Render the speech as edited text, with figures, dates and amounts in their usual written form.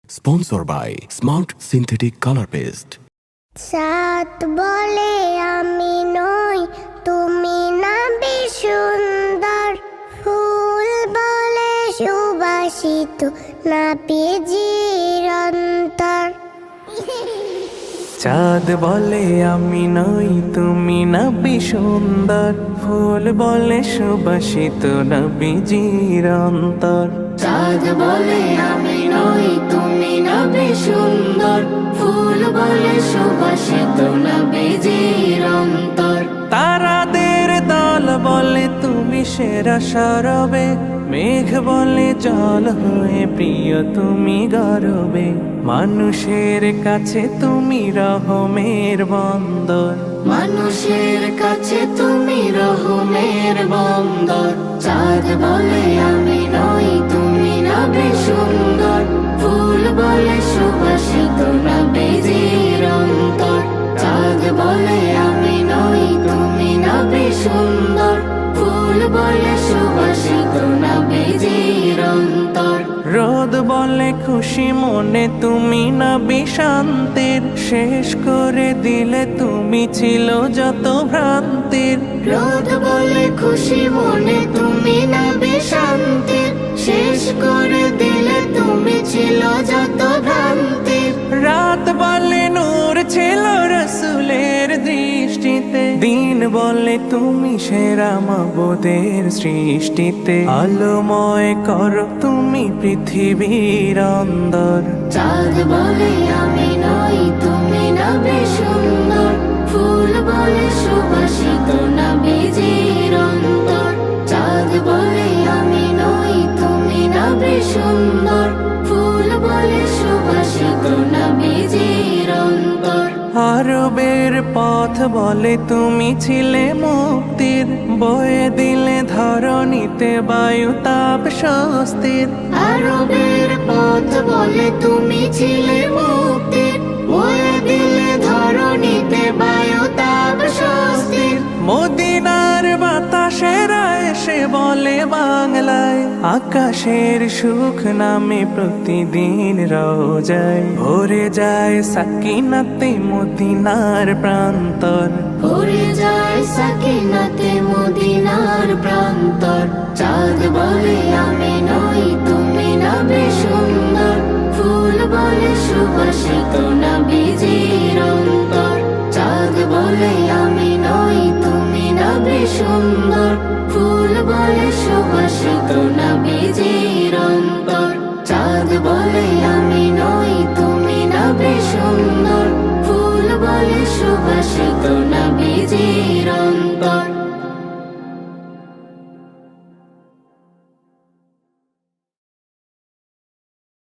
Sponsor by smart synthetic colour paste. চাঁদ বলে আমি নই, তুমি না বেশ সুন্দর। ফুল বলে সুবাসিত, না পেজির অন্তর। চাঁদ বলে আমি নই, তুমি নবী সুন্দর। ফুল বলে সুবাসিত, নবীজির অন্তর। চাঁদ বলে আমি নই, তুমি নবী সুন্দর। ফুল বলে সুবাসিত, নবীজির অন্তর। তারাদের দল বলে তুমি সেরা সরবে। মেঘ বলে জল হয়ে প্রিয় তুমি গরবে। মানুষের কাছে তুমি রহমের বন্দর। মানুষের কাছে তুমি রহমের বন্দর। চাঁদ বলে আমি নই, তুমি নবী সুন্দর। ফুল বলে সুবাসিত, নবীজির অন্তর। চাঁদ বলে আমি নই, তুমি নবী সুন্দর। ফুল বলে সুবাসিত, নবীজির অন্তর। রোদ বলে খুশি মনে তুমি নবী শান্তির। শেষ করে দিলে তুমি ছিল যত ভ্রান্তির। রোদ বলে খুশি মনে তুমি নবী শান্তির। শেষ করে দিলে তুমি ছিল যত ভ্রান্তির। রাত বলে নূর ছিল রসুলের দৃষ্টিতে। দিন বলে তুমি সেরা মাবুদের সৃষ্টিতে। আলোময় করো তুমি পৃথিবীর অন্দর। চাঁদ বলে আমি নই, তুমি নবী সুন্দর। ফুল বলে সুবাসিত, নবীজির অন্তর। চাঁদ বলে আমি নই, তুমি নবী সুন্দর। ফুল বলে সুবাসিত, নবীজির অন্তর। আরবের পথ বলে তুমি ছিলে মুক্তির। বয়ে দিলে ধরণীতে বায়ু তাপ স্বস্তির। আরবের পথ বলে তুমি ছিলে মুক্তির। বয়ে দিলে ধরণীতে বায়ু তাপ স্বস্তির। মদিনার বাতাসেরা এসে বলে বাংলায়। আকাশের সুখ নামে প্রতিদিন রোজায়। ভরে যায় সাকিনাতে মদিনার প্রান্তর। ভরে যায় সাকিনাতে মদিনার প্রান্তর। চাঁদ বলে আমি নই, তুমি নবী সুন্দর। ফুল বলে সুবাসিত, নবীজির অন্তর। চাঁদ বলে আমি নই, তুমি নবী সুন্দর। ফুল বলে সুবাসিত, নবীজির অন্তর। চাঁদ বলে আমি নই, তুমি নবী সুন্দর। ফুল বলে সুবাসিত, নবীজির